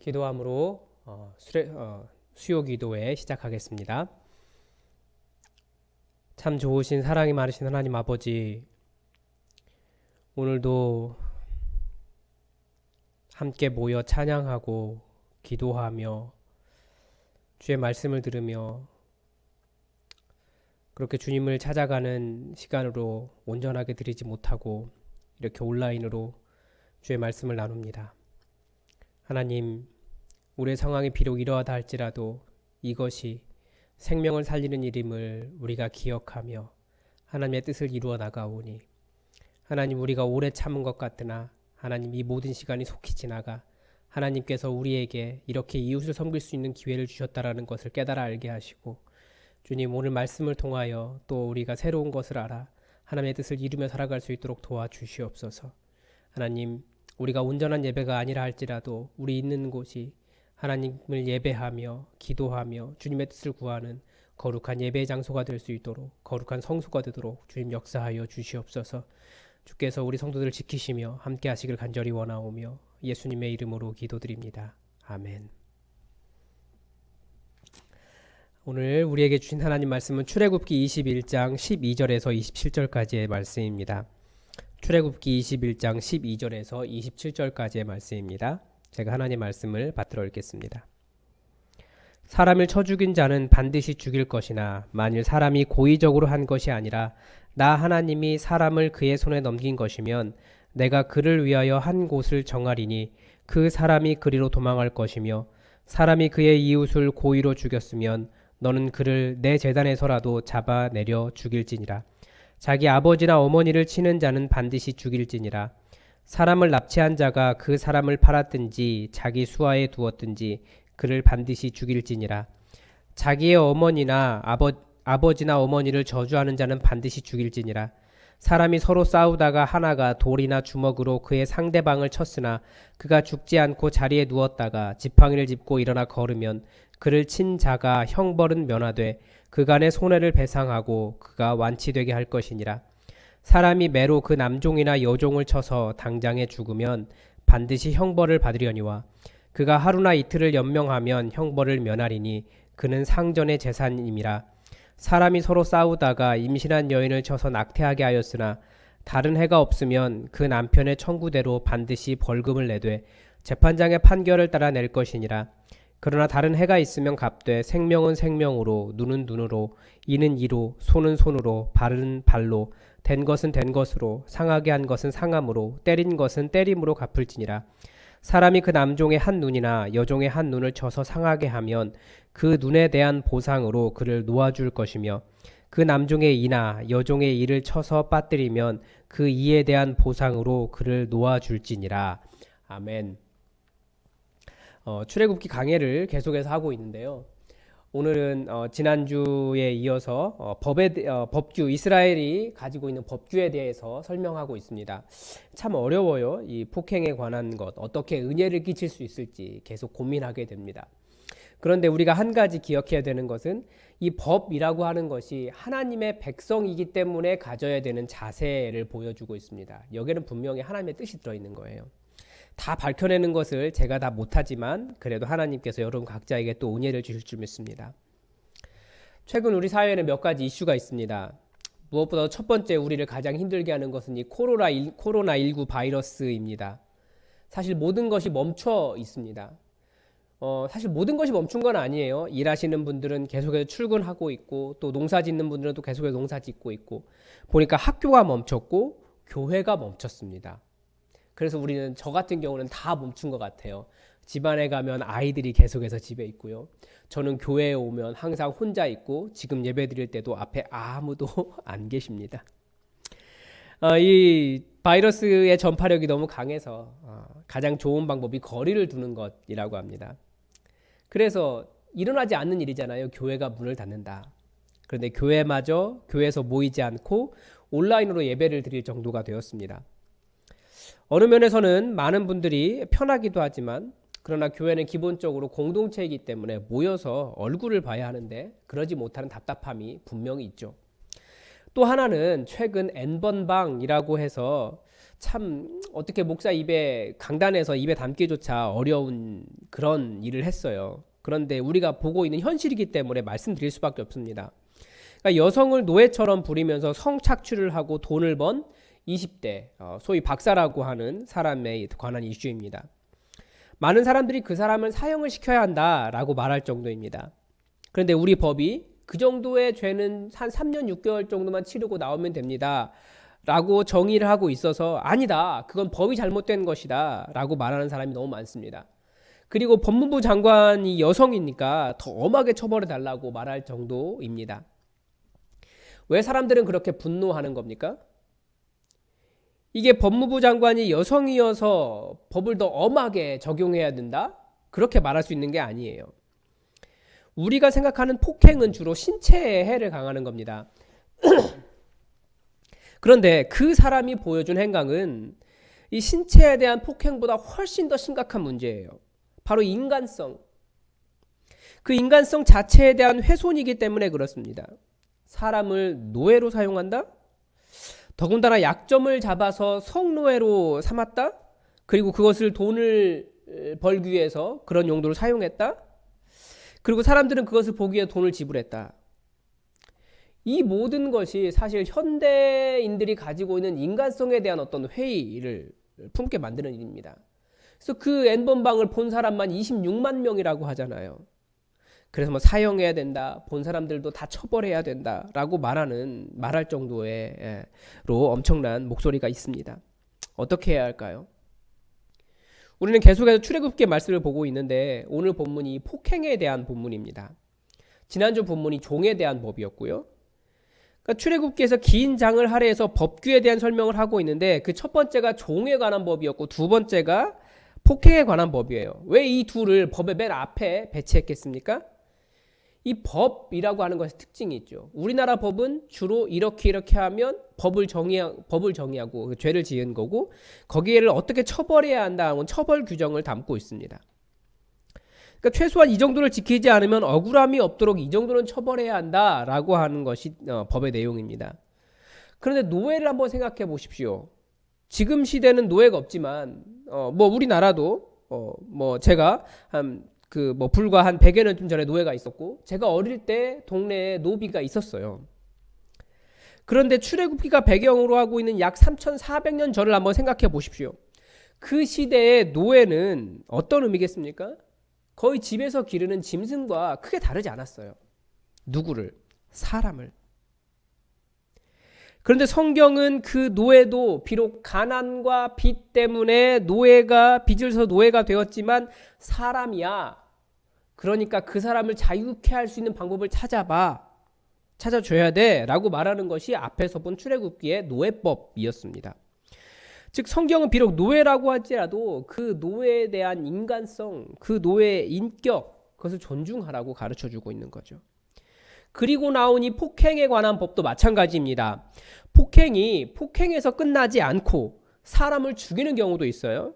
기도함으로 수요 기도회 시작하겠습니다. 참 좋으신 사랑이 많으신 하나님 아버지, 오늘도 함께 모여 찬양하고 기도하며 주의 말씀을 들으며 그렇게 주님을 찾아가는 시간으로 온전하게 드리지 못하고 이렇게 온라인으로 주의 말씀을 나눕니다. 하나님, 우리의 상황이 비록 이러하다 할지라도 이것이 생명을 살리는 일임을 우리가 기억하며 하나님의 뜻을 이루어 나가오니, 하나님, 우리가 오래 참은 것 같으나 하나님, 이 모든 시간이 속히 지나가 하나님께서 우리에게 이렇게 이웃을 섬길 수 있는 기회를 주셨다라는 것을 깨달아 알게 하시고, 주님, 오늘 말씀을 통하여 또 우리가 새로운 것을 알아 하나님의 뜻을 이루며 살아갈 수 있도록 도와주시옵소서. 하나님, 우리가 온전한 예배가 아니라 할지라도 우리 있는 곳이 하나님을 예배하며 기도하며 주님의 뜻을 구하는 거룩한 예배의 장소가 될 수 있도록, 거룩한 성소가 되도록 주님 역사하여 주시옵소서. 주께서 우리 성도들을 지키시며 함께 하시길 간절히 원하오며 예수님의 이름으로 기도드립니다. 아멘. 오늘 우리에게 주신 하나님 말씀은 출애굽기 21장 12절에서 27절까지의 말씀입니다. 출애굽기 21장 12절에서 27절까지의 말씀입니다. 제가 하나님 말씀을 받들어 읽겠습니다. 사람을 쳐 죽인 자는 반드시 죽일 것이나 만일 사람이 고의적으로 한 것이 아니라 나 하나님이 사람을 그의 손에 넘긴 것이면 내가 그를 위하여 한 곳을 정하리니 그 사람이 그리로 도망할 것이며, 사람이 그의 이웃을 고의로 죽였으면 너는 그를 내 제단에서라도 잡아내려 죽일지니라. 자기 아버지나 어머니를 치는 자는 반드시 죽일지니라. 사람을 납치한 자가 그 사람을 팔았든지 자기 수하에 두었든지 그를 반드시 죽일지니라. 자기의 어머니나 아버지나 어머니를 저주하는 자는 반드시 죽일지니라. 사람이 서로 싸우다가 하나가 돌이나 주먹으로 그의 상대방을 쳤으나 그가 죽지 않고 자리에 누웠다가 지팡이를 짚고 일어나 걸으면 그를 친 자가 형벌은 면하되 그간의 손해를 배상하고 그가 완치되게 할 것이니라. 사람이 매로 그 남종이나 여종을 쳐서 당장에 죽으면 반드시 형벌을 받으려니와 그가 하루나 이틀을 연명하면 형벌을 면하리니 그는 상전의 재산임이라. 사람이 서로 싸우다가 임신한 여인을 쳐서 낙태하게 하였으나 다른 해가 없으면 그 남편의 청구대로 반드시 벌금을 내되 재판장의 판결을 따라 낼 것이니라. 그러나 다른 해가 있으면 갚되 생명은 생명으로, 눈은 눈으로, 이는 이로, 손은 손으로, 발은 발로, 된 것은 된 것으로, 상하게 한 것은 상함으로, 때린 것은 때림으로 갚을지니라. 사람이 그 남종의 한 눈이나 여종의 한 눈을 쳐서 상하게 하면 그 눈에 대한 보상으로 그를 놓아줄 것이며, 그 남종의 이나 여종의 이를 쳐서 빠뜨리면 그 이에 대한 보상으로 그를 놓아줄지니라. 아멘. 출애굽기 강해를 계속해서 하고 있는데요. 오늘은 지난주에 이어서 법규, 이스라엘이 가지고 있는 법규에 대해서 설명하고 있습니다. 참 어려워요. 이 폭행에 관한 것, 어떻게 은혜를 끼칠 수 있을지 계속 고민하게 됩니다. 그런데 우리가 한 가지 기억해야 되는 것은 이 법이라고 하는 것이 하나님의 백성이기 때문에 가져야 되는 자세를 보여주고 있습니다. 여기에는 분명히 하나님의 뜻이 들어있는 거예요. 다 밝혀내는 것을 제가 다 못하지만 그래도 하나님께서 여러분 각자에게 또 은혜를 주실 줄 믿습니다. 최근 우리 사회에는 몇 가지 이슈가 있습니다. 무엇보다 첫 번째 우리를 가장 힘들게 하는 것은 이 코로나19 바이러스입니다. 사실 모든 것이 멈춰 있습니다. 사실 모든 것이 멈춘 건 아니에요. 일하시는 분들은 계속해서 출근하고 있고, 또 농사 짓는 분들은 또 계속해서 농사 짓고 있고, 보니까 학교가 멈췄고 교회가 멈췄습니다. 그래서 우리는, 저 같은 경우는 다 멈춘 것 같아요. 집안에 가면 아이들이 계속해서 집에 있고요. 저는 교회에 오면 항상 혼자 있고, 지금 예배 드릴 때도 앞에 아무도 안 계십니다. 이 바이러스의 전파력이 너무 강해서 가장 좋은 방법이 거리를 두는 것이라고 합니다. 그래서 일어나지 않는 일이잖아요. 교회가 문을 닫는다. 그런데 교회에서 모이지 않고 온라인으로 예배를 드릴 정도가 되었습니다. 어느 면에서는 많은 분들이 편하기도 하지만, 그러나 교회는 기본적으로 공동체이기 때문에 모여서 얼굴을 봐야 하는데 그러지 못하는 답답함이 분명히 있죠. 또 하나는 최근 N번방이라고 해서 참 어떻게 목사 입에 강단에서 입에 담기조차 어려운 그런 일을 했어요. 그런데 우리가 보고 있는 현실이기 때문에 말씀드릴 수밖에 없습니다. 그러니까 여성을 노예처럼 부리면서 성착취를 하고 돈을 번 20대 소위 박사라고 하는 사람에 관한 이슈입니다. 많은 사람들이 그 사람을 사형을 시켜야 한다라고 말할 정도입니다. 그런데 우리 법이 그 정도의 죄는 한 3년 6개월 정도만 치르고 나오면 됩니다 라고 정의를 하고 있어서 아니다, 그건 법이 잘못된 것이다 라고 말하는 사람이 너무 많습니다. 그리고 법무부 장관이 여성이니까 더 엄하게 처벌해 달라고 말할 정도입니다. 왜 사람들은 그렇게 분노하는 겁니까? 이게 법무부 장관이 여성이어서 법을 더 엄하게 적용해야 된다? 그렇게 말할 수 있는 게 아니에요. 우리가 생각하는 폭행은 주로 신체에 해를 가하는 겁니다. 그런데 그 사람이 보여준 행강은 이 신체에 대한 폭행보다 훨씬 더 심각한 문제예요. 바로 인간성. 그 인간성 자체에 대한 훼손이기 때문에 그렇습니다. 사람을 노예로 사용한다? 더군다나 약점을 잡아서 성노예로 삼았다? 그리고 그것을 돈을 벌기 위해서 그런 용도로 사용했다? 그리고 사람들은 그것을 보기 위해 돈을 지불했다. 이 모든 것이 사실 현대인들이 가지고 있는 인간성에 대한 어떤 회의를 품게 만드는 일입니다. 그래서 그 N번방을 본 사람만 26만 명이라고 하잖아요. 그래서 뭐 사형해야 된다, 본 사람들도 다 처벌해야 된다라고 말할 정도로 엄청난 목소리가 있습니다. 어떻게 해야 할까요? 우리는 계속해서 출애굽기의 말씀을 보고 있는데 오늘 본문이 폭행에 대한 본문입니다. 지난주 본문이 종에 대한 법이었고요. 그러니까 출애굽기에서 긴 장을 할애해서 법규에 대한 설명을 하고 있는데 그 첫 번째가 종에 관한 법이었고 두 번째가 폭행에 관한 법이에요. 왜 이 둘을 법의 맨 앞에 배치했겠습니까? 이 법이라고 하는 것의 특징이 있죠. 우리나라 법은 주로 이렇게 하면 법을 정의하고 그 죄를 지은 거고 거기에를 어떻게 처벌해야 한다는 처벌 규정을 담고 있습니다. 그러니까 최소한 이 정도를 지키지 않으면 억울함이 없도록 이 정도는 처벌해야 한다라고 하는 것이 법의 내용입니다. 그런데 노예를 한번 생각해 보십시오. 지금 시대는 노예가 없지만 뭐 우리나라도 뭐 제가 불과 한 100여 년쯤 전에 노예가 있었고 제가 어릴 때 동네에 노비가 있었어요. 그런데 출애굽기가 배경으로 하고 있는 약 3,400년 전을 한번 생각해 보십시오. 그 시대의 노예는 어떤 의미겠습니까? 거의 집에서 기르는 짐승과 크게 다르지 않았어요. 누구를? 사람을. 그런데 성경은 그 노예도 비록 가난과 빚 때문에 빚을 져서 노예가 되었지만 사람이야. 그러니까 그 사람을 자유케 할 수 있는 방법을 찾아줘야 돼 라고 말하는 것이 앞에서 본 출애굽기의 노예법이었습니다. 즉 성경은 비록 노예라고 할지라도 그 노예에 대한 인간성, 그 노예의 인격, 그것을 존중하라고 가르쳐주고 있는 거죠. 그리고 나온 이 폭행에 관한 법도 마찬가지입니다. 폭행에서 끝나지 않고 사람을 죽이는 경우도 있어요.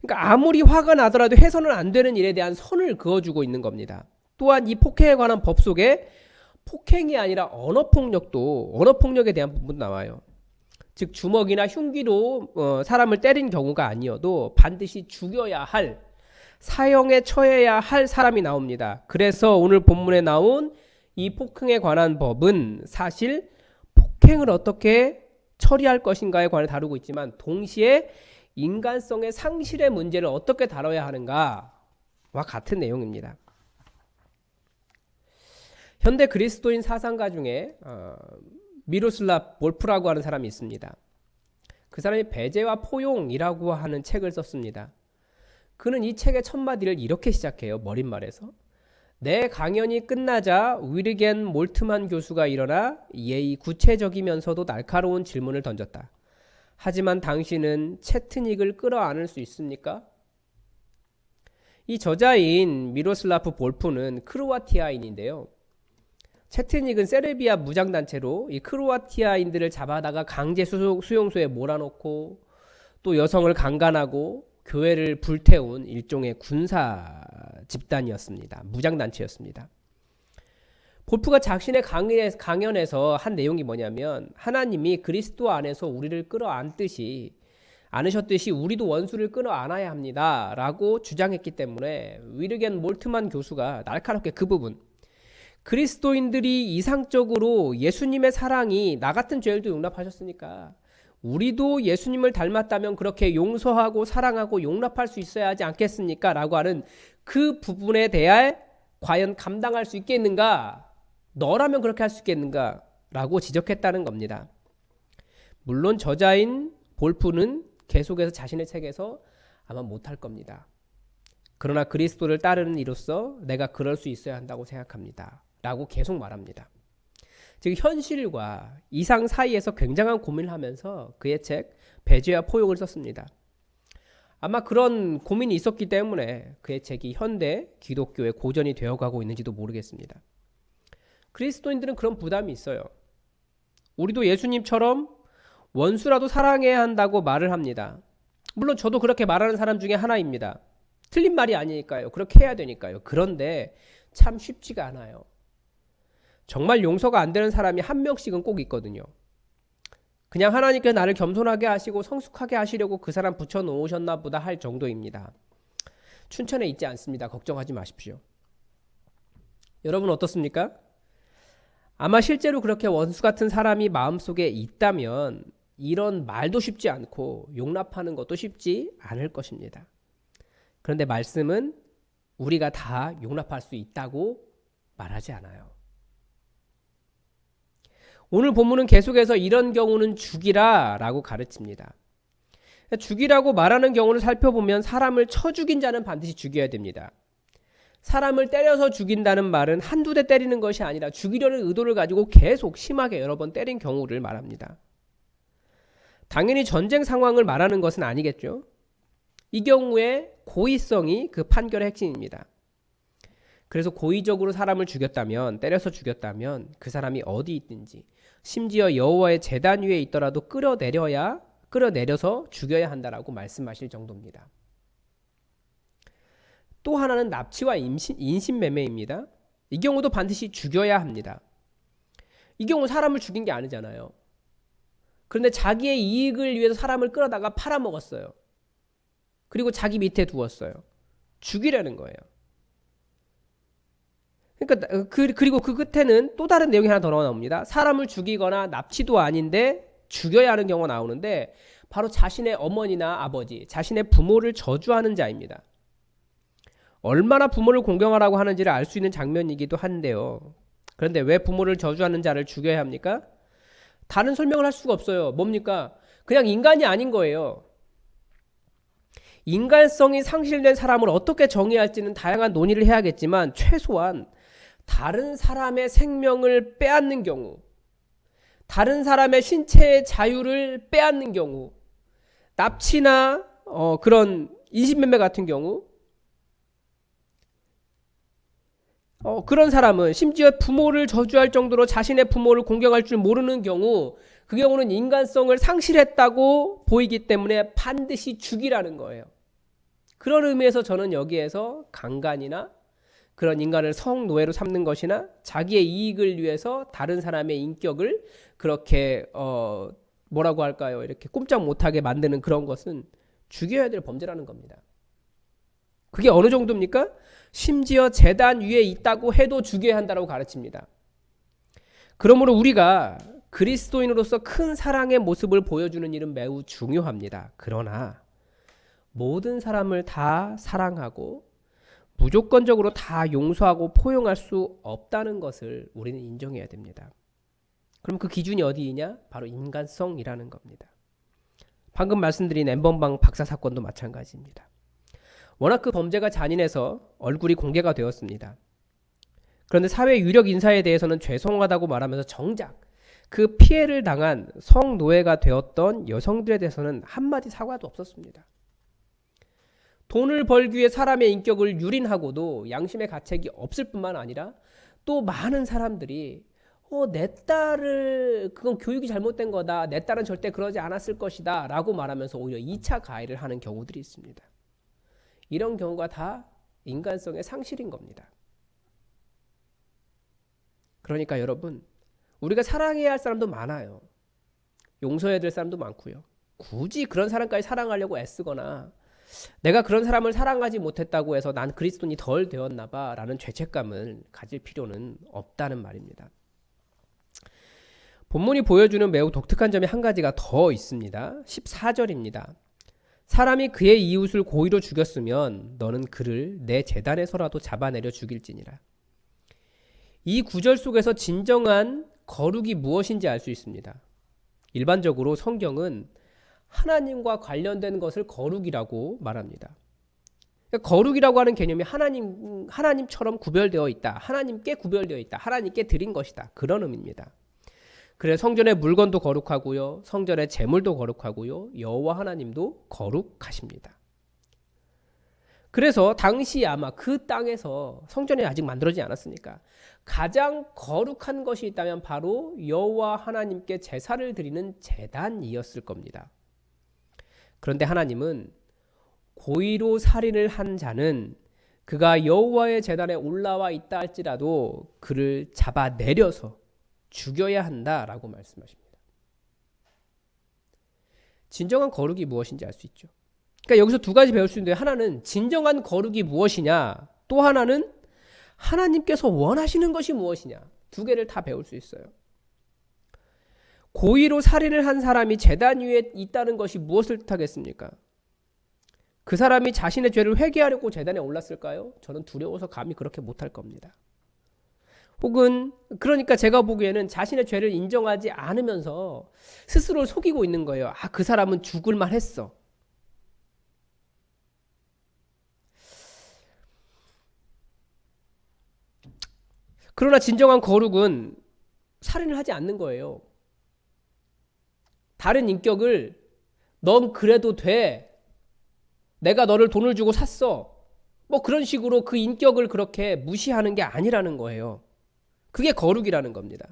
그러니까 아무리 화가 나더라도 해서는 안 되는 일에 대한 선을 그어주고 있는 겁니다. 또한 이 폭행에 관한 법 속에 폭행이 아니라 언어폭력에 대한 부분도 나와요. 즉 주먹이나 흉기로 사람을 때린 경우가 아니어도 반드시 죽여야 할, 사형에 처해야 할 사람이 나옵니다. 그래서 오늘 본문에 나온 이 폭행에 관한 법은 사실 폭행을 어떻게 처리할 것인가에 관해 다루고 있지만 동시에 인간성의 상실의 문제를 어떻게 다뤄야 하는가와 같은 내용입니다. 현대 그리스도인 사상가 중에 미로슬랍 볼프라고 하는 사람이 있습니다. 그 사람이 배제와 포용이라고 하는 책을 썼습니다. 그는 이 책의 첫 마디를 이렇게 시작해요. 머릿말에서. 내 강연이 끝나자 위르겐 몰트만 교수가 일어나 예의 구체적이면서도 날카로운 질문을 던졌다. 하지만 당신은 채트닉을 끌어안을 수 있습니까? 이 저자인 미로슬라프 볼프는 크로아티아인인데요. 채트닉은 세르비아 무장단체로 이 크로아티아인들을 잡아다가 강제 수용소에 몰아넣고 또 여성을 강간하고 교회를 불태운 일종의 군사 집단이었습니다. 무장단체였습니다. 볼프가 자신의 강연에서 한 내용이 뭐냐면 하나님이 그리스도 안에서 우리를 끌어안듯이 않으셨듯이 우리도 원수를 끊어 안아야 합니다 라고 주장했기 때문에 위르겐 몰트만 교수가 날카롭게 그 부분, 그리스도인들이 이상적으로 예수님의 사랑이 나 같은 죄인도 용납하셨으니까 우리도 예수님을 닮았다면 그렇게 용서하고 사랑하고 용납할 수 있어야 하지 않겠습니까? 라고 하는 그 부분에 대해 과연 감당할 수 있겠는가? 너라면 그렇게 할 수 있겠는가? 라고 지적했다는 겁니다. 물론 저자인 볼프는 계속해서 자신의 책에서 아마 못할 겁니다. 그러나 그리스도를 따르는 이로써 내가 그럴 수 있어야 한다고 생각합니다. 라고 계속 말합니다. 즉 현실과 이상 사이에서 굉장한 고민을 하면서 그의 책 배제와 포용을 썼습니다. 아마 그런 고민이 있었기 때문에 그의 책이 현대 기독교의 고전이 되어가고 있는지도 모르겠습니다. 그리스도인들은 그런 부담이 있어요. 우리도 예수님처럼 원수라도 사랑해야 한다고 말을 합니다. 물론 저도 그렇게 말하는 사람 중에 하나입니다. 틀린 말이 아니니까요. 그렇게 해야 되니까요. 그런데 참 쉽지가 않아요. 정말 용서가 안 되는 사람이 한 명씩은 꼭 있거든요. 그냥 하나님께서 나를 겸손하게 하시고 성숙하게 하시려고 그 사람 붙여놓으셨나 보다 할 정도입니다. 춘천에 있지 않습니다. 걱정하지 마십시오. 여러분 어떻습니까? 아마 실제로 그렇게 원수 같은 사람이 마음속에 있다면 이런 말도 쉽지 않고 용납하는 것도 쉽지 않을 것입니다. 그런데 말씀은 우리가 다 용납할 수 있다고 말하지 않아요. 오늘 본문은 계속해서 이런 경우는 죽이라 라고 가르칩니다. 죽이라고 말하는 경우를 살펴보면 사람을 쳐 죽인 자는 반드시 죽여야 됩니다. 사람을 때려서 죽인다는 말은 한두 대 때리는 것이 아니라 죽이려는 의도를 가지고 계속 심하게 여러 번 때린 경우를 말합니다. 당연히 전쟁 상황을 말하는 것은 아니겠죠. 이 경우에 고의성이 그 판결의 핵심입니다. 그래서 고의적으로 사람을 죽였다면, 때려서 죽였다면 그 사람이 어디 있든지 심지어 여호와의 제단 위에 있더라도 끌어내려서 죽여야 한다라고 말씀하실 정도입니다. 또 하나는 납치와 인신매매입니다. 이 경우도 반드시 죽여야 합니다. 이 경우 사람을 죽인 게 아니잖아요. 그런데 자기의 이익을 위해서 사람을 끌어다가 팔아먹었어요. 그리고 자기 밑에 두었어요. 죽이려는 거예요. 그러니까 그리고 그 끝에는 또 다른 내용이 하나 더 나옵니다. 사람을 죽이거나 납치도 아닌데 죽여야 하는 경우가 나오는데 바로 자신의 어머니나 아버지, 자신의 부모를 저주하는 자입니다. 얼마나 부모를 공경하라고 하는지를 알 수 있는 장면이기도 한데요. 그런데 왜 부모를 저주하는 자를 죽여야 합니까? 다른 설명을 할 수가 없어요. 뭡니까? 그냥 인간이 아닌 거예요. 인간성이 상실된 사람을 어떻게 정의할지는 다양한 논의를 해야겠지만 최소한 다른 사람의 생명을 빼앗는 경우, 다른 사람의 신체의 자유를 빼앗는 경우, 납치나 그런 인신매매 같은 경우, 그런 사람은 심지어 부모를 저주할 정도로 자신의 부모를 공경할 줄 모르는 경우, 그 경우는 인간성을 상실했다고 보이기 때문에 반드시 죽이라는 거예요. 그런 의미에서 저는 여기에서 강간이나 그런 인간을 성노예로 삼는 것이나 자기의 이익을 위해서 다른 사람의 인격을 그렇게 뭐라고 할까요? 이렇게 꼼짝 못하게 만드는 그런 것은 죽여야 될 범죄라는 겁니다. 그게 어느 정도입니까? 심지어 제단 위에 있다고 해도 죽여야 한다고 가르칩니다. 그러므로 우리가 그리스도인으로서 큰 사랑의 모습을 보여주는 일은 매우 중요합니다. 그러나 모든 사람을 다 사랑하고 무조건적으로 다 용서하고 포용할 수 없다는 것을 우리는 인정해야 됩니다. 그럼 그 기준이 어디이냐? 바로 인간성이라는 겁니다. 방금 말씀드린 엠번방 박사 사건도 마찬가지입니다. 워낙 그 범죄가 잔인해서 얼굴이 공개가 되었습니다. 그런데 사회 유력 인사에 대해서는 죄송하다고 말하면서 정작 그 피해를 당한 성노예가 되었던 여성들에 대해서는 한마디 사과도 없었습니다. 돈을 벌기 위해 사람의 인격을 유린하고도 양심의 가책이 없을 뿐만 아니라 또 많은 사람들이 내 딸을 그건 교육이 잘못된 거다. 내 딸은 절대 그러지 않았을 것이다. 라고 말하면서 오히려 2차 가해를 하는 경우들이 있습니다. 이런 경우가 다 인간성의 상실인 겁니다. 그러니까 여러분, 우리가 사랑해야 할 사람도 많아요. 용서해야 될 사람도 많고요. 굳이 그런 사람까지 사랑하려고 애쓰거나 내가 그런 사람을 사랑하지 못했다고 해서 난 그리스도인이 덜 되었나 봐 라는 죄책감을 가질 필요는 없다는 말입니다. 본문이 보여주는 매우 독특한 점이 한 가지가 더 있습니다. 14절입니다. 사람이 그의 이웃을 고의로 죽였으면 너는 그를 내 제단에서라도 잡아내려 죽일지니라. 이 구절 속에서 진정한 거룩이 무엇인지 알 수 있습니다. 일반적으로 성경은 하나님과 관련된 것을 거룩이라고 말합니다. 그러니까 거룩이라고 하는 개념이 하나님처럼 구별되어 있다. 하나님께 구별되어 있다. 하나님께 드린 것이다. 그런 의미입니다. 그래서 성전의 물건도 거룩하고요. 성전의 제물도 거룩하고요. 여호와 하나님도 거룩하십니다. 그래서 당시 아마 그 땅에서 성전이 아직 만들어지지 않았으니까 가장 거룩한 것이 있다면 바로 여호와 하나님께 제사를 드리는 제단이었을 겁니다. 그런데 하나님은 고의로 살인을 한 자는 그가 여호와의 제단에 올라와 있다 할지라도 그를 잡아내려서 죽여야 한다라고 말씀하십니다. 진정한 거룩이 무엇인지 알 수 있죠. 그러니까 여기서 두 가지 배울 수 있는데 하나는 진정한 거룩이 무엇이냐, 또 하나는 하나님께서 원하시는 것이 무엇이냐. 두 개를 다 배울 수 있어요. 고의로 살인을 한 사람이 제단 위에 있다는 것이 무엇을 뜻하겠습니까? 그 사람이 자신의 죄를 회개하려고 제단에 올랐을까요? 저는 두려워서 감히 그렇게 못할 겁니다. 혹은 그러니까 제가 보기에는 자신의 죄를 인정하지 않으면서 스스로를 속이고 있는 거예요. 아, 그 사람은 죽을 만했어. 그러나 진정한 거룩은 살인을 하지 않는 거예요. 다른 인격을 넌 그래도 돼. 내가 너를 돈을 주고 샀어. 뭐 그런 식으로 그 인격을 그렇게 무시하는 게 아니라는 거예요. 그게 거룩이라는 겁니다.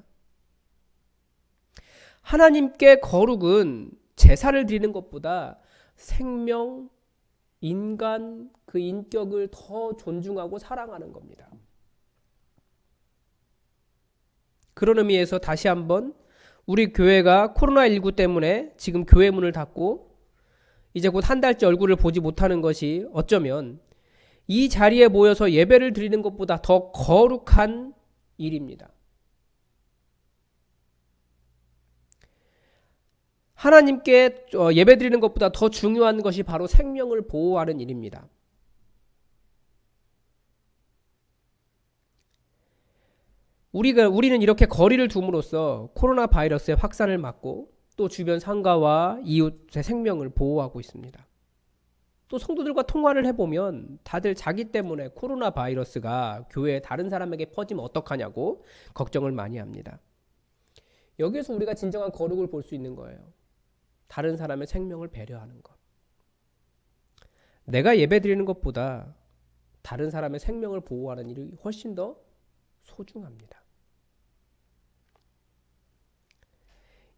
하나님께 거룩은 제사를 드리는 것보다 생명, 인간, 그 인격을 더 존중하고 사랑하는 겁니다. 그런 의미에서 다시 한번 우리 교회가 코로나19 때문에 지금 교회 문을 닫고 이제 곧 한 달째 얼굴을 보지 못하는 것이 어쩌면 이 자리에 모여서 예배를 드리는 것보다 더 거룩한 일입니다. 하나님께 예배 드리는 것보다 더 중요한 것이 바로 생명을 보호하는 일입니다. 우리는 이렇게 거리를 둠으로써 코로나 바이러스의 확산을 막고 또 주변 상가와 이웃의 생명을 보호하고 있습니다. 또 성도들과 통화를 해보면 다들 자기 때문에 코로나 바이러스가 교회에 다른 사람에게 퍼지면 어떡하냐고 걱정을 많이 합니다. 여기에서 우리가 진정한 거룩을 볼 수 있는 거예요. 다른 사람의 생명을 배려하는 것. 내가 예배드리는 것보다 다른 사람의 생명을 보호하는 일이 훨씬 더 소중합니다.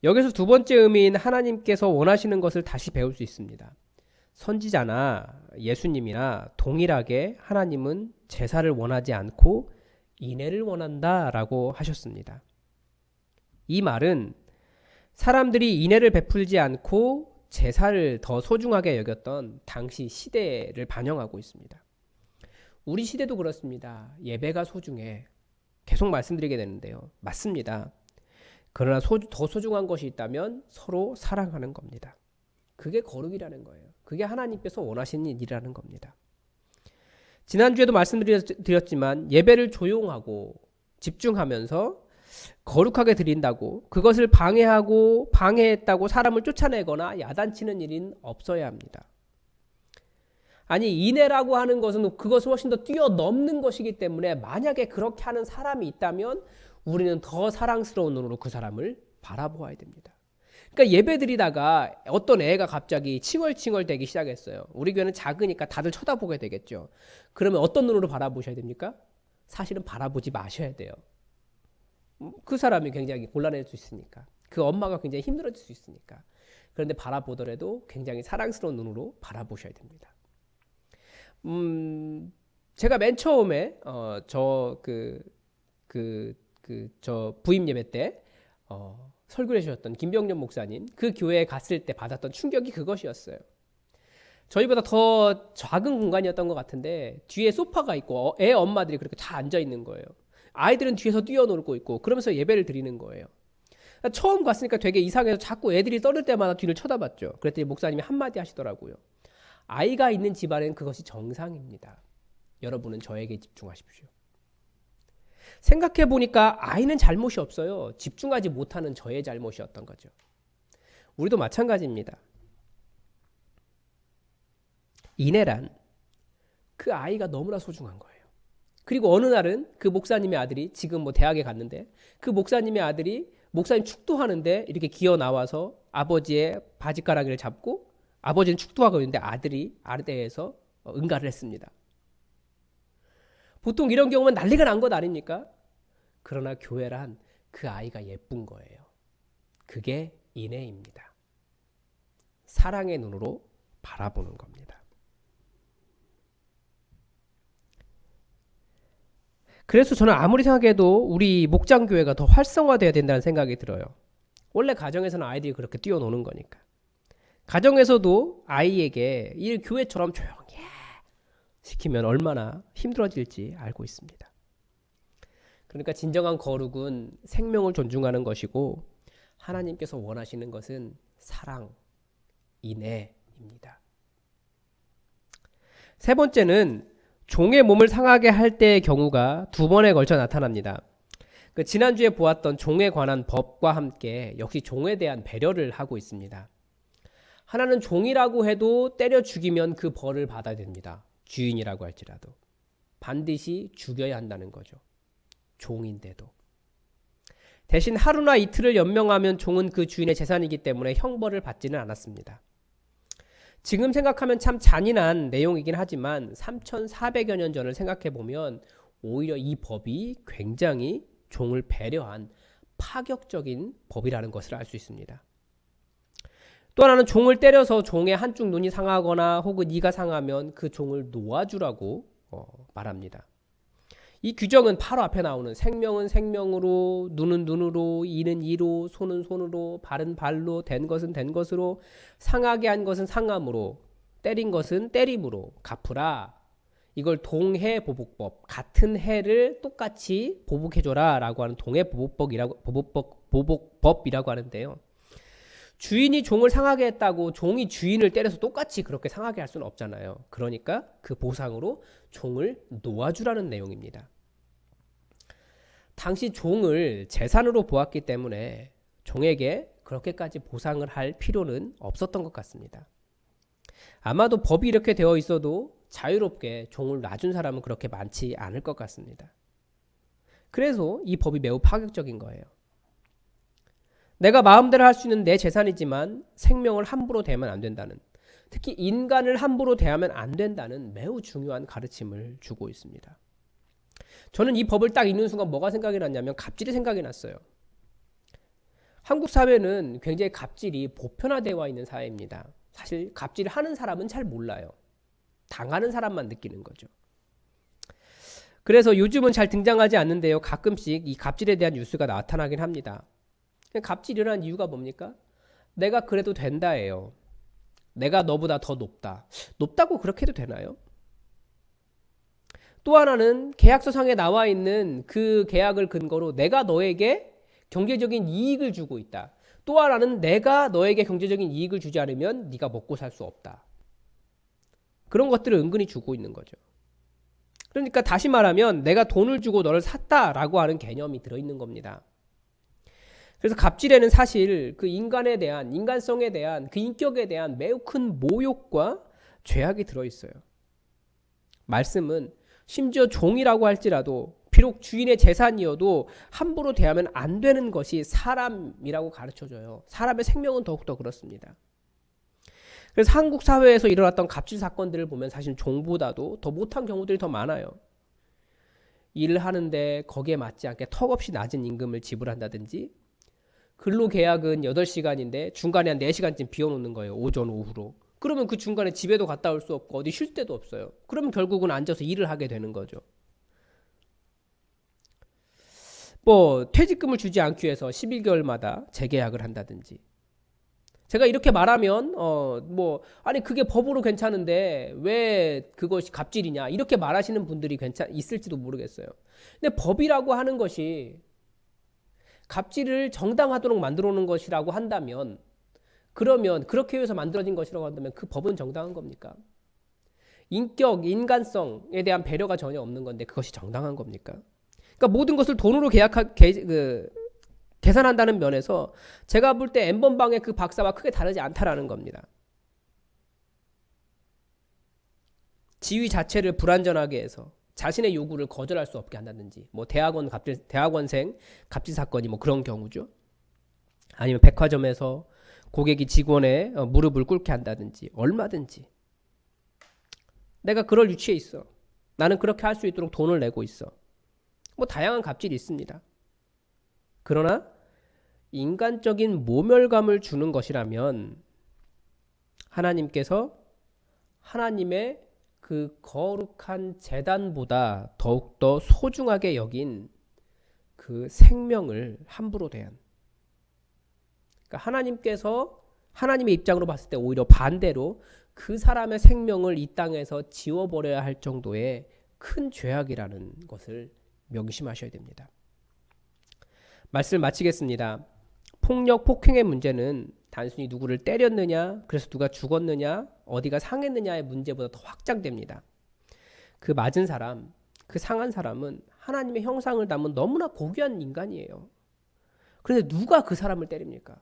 여기서 두 번째 의미인 하나님께서 원하시는 것을 다시 배울 수 있습니다. 선지자나 예수님이나 동일하게 하나님은 제사를 원하지 않고 인애를 원한다라고 하셨습니다. 이 말은 사람들이 인애를 베풀지 않고 제사를 더 소중하게 여겼던 당시 시대를 반영하고 있습니다. 우리 시대도 그렇습니다. 예배가 소중해. 계속 말씀드리게 되는데요. 맞습니다. 그러나 더 소중한 것이 있다면 서로 사랑하는 겁니다. 그게 거룩이라는 거예요. 그게 하나님께서 원하시는 일이라는 겁니다. 지난주에도 말씀드렸지만 예배를 조용하고 집중하면서 거룩하게 드린다고 그것을 방해했다고 사람을 쫓아내거나 야단치는 일은 없어야 합니다. 아니 인애라고 하는 것은 그것을 훨씬 더 뛰어넘는 것이기 때문에 만약에 그렇게 하는 사람이 있다면 우리는 더 사랑스러운 눈으로 그 사람을 바라보아야 됩니다. 그러니까 예배 드리다가 어떤 애가 갑자기 칭얼칭얼 대기 시작했어요. 우리 교회는 작으니까 다들 쳐다보게 되겠죠. 그러면 어떤 눈으로 바라보셔야 됩니까? 사실은 바라보지 마셔야 돼요. 그 사람이 굉장히 곤란해질 수 있으니까. 그 엄마가 굉장히 힘들어질 수 있으니까. 그런데 바라보더라도 굉장히 사랑스러운 눈으로 바라보셔야 됩니다. 제가 맨 처음에 저 부임 예배 때 설교를 해주셨던 김병년 목사님, 그 교회에 갔을 때 받았던 충격이 그것이었어요. 저희보다 더 작은 공간이었던 것 같은데 뒤에 소파가 있고 애 엄마들이 그렇게 다 앉아 있는 거예요. 아이들은 뒤에서 뛰어놀고 있고 그러면서 예배를 드리는 거예요. 처음 갔으니까 되게 이상해서 자꾸 애들이 떠들 때마다 뒤를 쳐다봤죠. 그랬더니 목사님이 한마디 하시더라고요. 아이가 있는 집안엔 그것이 정상입니다. 여러분은 저에게 집중하십시오. 생각해 보니까 아이는 잘못이 없어요. 집중하지 못하는 저의 잘못이었던 거죠. 우리도 마찬가지입니다. 인애란 그 아이가 너무나 소중한 거예요. 그리고 어느 날은 그 목사님의 아들이 지금 뭐 대학에 갔는데 그 목사님의 아들이 목사님 축도하는데 이렇게 기어 나와서 아버지의 바지가랑이를 잡고 아버지는 축도하고 있는데 아들이 아래에서 응가를 했습니다. 보통 이런 경우는 난리가 난 것 아닙니까? 그러나 교회란 그 아이가 예쁜 거예요. 그게 인애입니다. 사랑의 눈으로 바라보는 겁니다. 그래서 저는 아무리 생각해도 우리 목장교회가 더 활성화돼야 된다는 생각이 들어요. 원래 가정에서는 아이들이 그렇게 뛰어노는 거니까. 가정에서도 아이에게 이 교회처럼 조용히 시키면 얼마나 힘들어질지 알고 있습니다. 그러니까 진정한 거룩은 생명을 존중하는 것이고 하나님께서 원하시는 것은 사랑, 인애입니다. 세 번째는 종의 몸을 상하게 할 때의 경우가 두 번에 걸쳐 나타납니다. 지난주에 보았던 종에 관한 법과 함께 역시 종에 대한 배려를 하고 있습니다. 하나는 종이라고 해도 때려 죽이면 그 벌을 받아야 됩니다. 주인이라고 할지라도. 반드시 죽여야 한다는 거죠. 종인데도. 대신 하루나 이틀을 연명하면 종은 그 주인의 재산이기 때문에 형벌을 받지는 않았습니다. 지금 생각하면 참 잔인한 내용이긴 하지만 3,400여 년 전을 생각해 보면 오히려 이 법이 굉장히 종을 배려한 파격적인 법이라는 것을 알 수 있습니다. 또 하나는 종을 때려서 종의 한쪽 눈이 상하거나 혹은 이가 상하면 그 종을 놓아주라고 말합니다. 이 규정은 바로 앞에 나오는 생명은 생명으로, 눈은 눈으로, 이는 이로, 손은 손으로, 발은 발로, 된 것은 된 것으로, 상하게 한 것은 상함으로, 때린 것은 때림으로 갚으라. 이걸 동해보복법, 같은 해를 똑같이 보복해줘라 라고 하는 동해보복법이라고 하는데요. 주인이 종을 상하게 했다고 종이 주인을 때려서 똑같이 그렇게 상하게 할 수는 없잖아요. 그러니까 그 보상으로 종을 놓아주라는 내용입니다. 당시 종을 재산으로 보았기 때문에 종에게 그렇게까지 보상을 할 필요는 없었던 것 같습니다. 아마도 법이 이렇게 되어 있어도 자유롭게 종을 놔준 사람은 그렇게 많지 않을 것 같습니다. 그래서 이 법이 매우 파격적인 거예요. 내가 마음대로 할 수 있는 내 재산이지만 생명을 함부로 대하면 안 된다는, 특히 인간을 함부로 대하면 안 된다는 매우 중요한 가르침을 주고 있습니다. 저는 이 법을 딱 읽는 순간 뭐가 생각이 났냐면 갑질이 생각이 났어요. 한국 사회는 굉장히 갑질이 보편화되어 있는 사회입니다. 사실 갑질을 하는 사람은 잘 몰라요. 당하는 사람만 느끼는 거죠. 그래서 요즘은 잘 등장하지 않는데요. 가끔씩 이 갑질에 대한 뉴스가 나타나긴 합니다. 갑질이 일어난 이유가 뭡니까? 내가 그래도 된다예요. 내가 너보다 더 높다. 높다고 그렇게 해도 되나요? 또 하나는 계약서상에 나와 있는 그 계약을 근거로 내가 너에게 경제적인 이익을 주고 있다. 또 하나는 내가 너에게 경제적인 이익을 주지 않으면 네가 먹고 살 수 없다. 그런 것들을 은근히 주고 있는 거죠. 그러니까 다시 말하면 내가 돈을 주고 너를 샀다라고 하는 개념이 들어있는 겁니다. 그래서 갑질에는 사실 그 인간에 대한, 인간성에 대한, 그 인격에 대한 매우 큰 모욕과 죄악이 들어있어요. 말씀은 심지어 종이라고 할지라도 비록 주인의 재산이어도 함부로 대하면 안 되는 것이 사람이라고 가르쳐줘요. 사람의 생명은 더욱더 그렇습니다. 그래서 한국 사회에서 일어났던 갑질 사건들을 보면 사실 종보다도 더 못한 경우들이 더 많아요. 일을 하는데 거기에 맞지 않게 턱없이 낮은 임금을 지불한다든지, 근로계약은 8시간인데 중간에 한 4시간쯤 비워놓는 거예요. 오전, 오후로. 그러면 그 중간에 집에도 갔다 올 수 없고 어디 쉴 데도 없어요. 그러면 결국은 앉아서 일을 하게 되는 거죠. 뭐 퇴직금을 주지 않기 위해서 11개월마다 재계약을 한다든지. 제가 이렇게 말하면 아니 그게 법으로 괜찮은데 왜 그것이 갑질이냐 이렇게 말하시는 분들이 있을지도 모르겠어요. 근데 법이라고 하는 것이 갑질을 정당하도록 만들어 놓은 것이라고 한다면, 그러면 그렇게 해서 만들어진 것이라고 한다면 그 법은 정당한 겁니까? 인격, 인간성에 대한 배려가 전혀 없는 건데 그것이 정당한 겁니까? 그러니까 모든 것을 돈으로 계산한다는 면에서 제가 볼 때 N번방의 그 박사와 크게 다르지 않다라는 겁니다. 지위 자체를 불완전하게 해서 자신의 요구를 거절할 수 없게 한다든지, 뭐 대학원생 갑질 사건이 뭐 그런 경우죠. 아니면 백화점에서 고객이 직원의 무릎을 꿇게 한다든지, 얼마든지. 내가 그럴 위치에 있어. 나는 그렇게 할 수 있도록 돈을 내고 있어. 뭐 다양한 갑질이 있습니다. 그러나 인간적인 모멸감을 주는 것이라면 하나님께서 하나님의 그 거룩한 재단보다 더욱더 소중하게 여긴 그 생명을 함부로 대한, 그러니까 하나님께서 하나님의 입장으로 봤을 때 오히려 반대로 그 사람의 생명을 이 땅에서 지워버려야 할 정도의 큰 죄악이라는 것을 명심하셔야 됩니다. 말씀을 마치겠습니다. 폭력, 폭행의 문제는 단순히 누구를 때렸느냐, 그래서 누가 죽었느냐, 어디가 상했느냐의 문제보다 더 확장됩니다. 그 맞은 사람, 그 상한 사람은 하나님의 형상을 담은 너무나 고귀한 인간이에요. 그런데 누가 그 사람을 때립니까?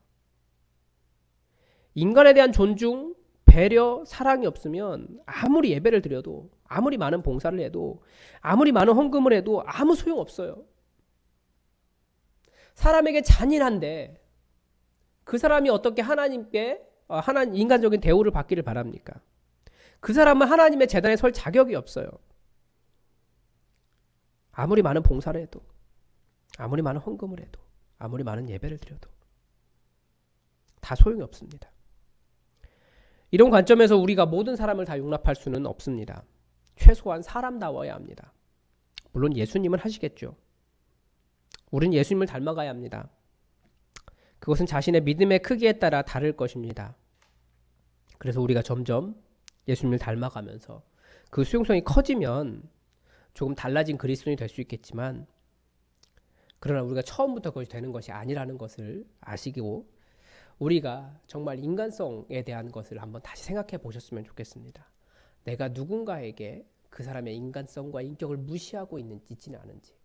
인간에 대한 존중, 배려, 사랑이 없으면 아무리 예배를 드려도, 아무리 많은 봉사를 해도, 아무리 많은 헌금을 해도 아무 소용없어요. 사람에게 잔인한데 그 사람이 어떻게 하나님께 인간적인 대우를 받기를 바랍니까? 그 사람은 하나님의 재단에 설 자격이 없어요. 아무리 많은 봉사를 해도, 아무리 많은 헌금을 해도, 아무리 많은 예배를 드려도 다 소용이 없습니다. 이런 관점에서 우리가 모든 사람을 다 용납할 수는 없습니다. 최소한 사람다워야 합니다. 물론 예수님은 하시겠죠. 우리는 예수님을 닮아가야 합니다. 그것은 자신의 믿음의 크기에 따라 다를 것입니다. 그래서 우리가 점점 예수님을 닮아가면서 그 수용성이 커지면 조금 달라진 그리스도인이 될 수 있겠지만, 그러나 우리가 처음부터 그것이 되는 것이 아니라는 것을 아시고 우리가 정말 인간성에 대한 것을 한번 다시 생각해 보셨으면 좋겠습니다. 내가 누군가에게 그 사람의 인간성과 인격을 무시하고 있지는 않은지.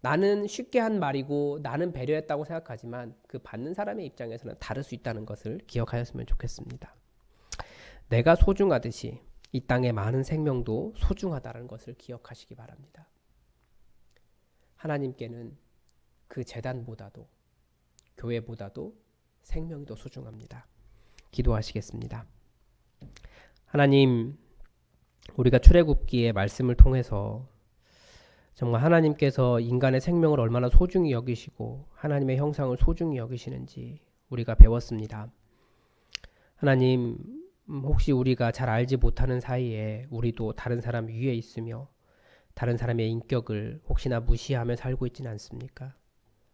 나는 쉽게 한 말이고 나는 배려했다고 생각하지만 그 받는 사람의 입장에서는 다를 수 있다는 것을 기억하였으면 좋겠습니다. 내가 소중하듯이 이 땅의 많은 생명도 소중하다는 것을 기억하시기 바랍니다. 하나님께는 그 재단보다도, 교회보다도 생명이 더 소중합니다. 기도하시겠습니다. 하나님, 우리가 출애굽기의 말씀을 통해서 정말 하나님께서 인간의 생명을 얼마나 소중히 여기시고 하나님의 형상을 소중히 여기시는지 우리가 배웠습니다. 하나님, 혹시 우리가 잘 알지 못하는 사이에 우리도 다른 사람 위에 있으며 다른 사람의 인격을 혹시나 무시하며 살고 있지는 않습니까?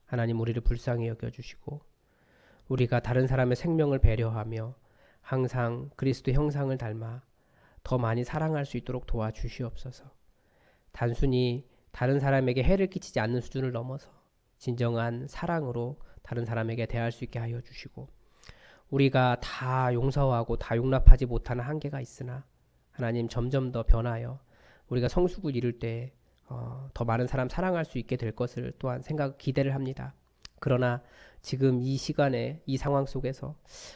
하나님, 우리를 불쌍히 여겨주시고 우리가 다른 사람의 생명을 배려하며 항상 그리스도의 형상을 닮아 더 많이 사랑할 수 있도록 도와주시옵소서. 단순히 다른 사람에게 해를 끼치지 않는 수준을 넘어서 진정한 사랑으로 다른 사람에게 대할 수 있게 하여 주시고, 우리가 다 용서하고 다 용납하지 못하는 한계가 있으나 하나님 점점 더 변하여 우리가 성숙을 이룰 때 더 많은 사람 사랑할 수 있게 될 것을 또한 기대를 합니다. 그러나 지금 이 시간에 이 상황 속에서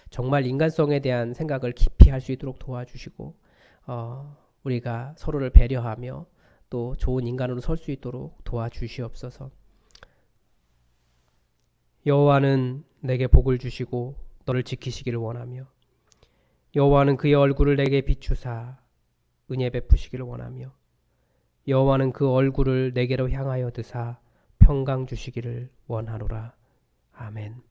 정말 인간성에 대한 생각을 깊이 할 수 있도록 도와주시고 우리가 서로를 배려하며 또 좋은 인간으로 설 수 있도록 도와주시옵소서. 여호와는 내게 복을 주시고 너를 지키시기를 원하며 여호와는 그의 얼굴을 내게 비추사 은혜 베푸시기를 원하며 여호와는 그 얼굴을 내게로 향하여 드사 평강 주시기를 원하노라. 아멘.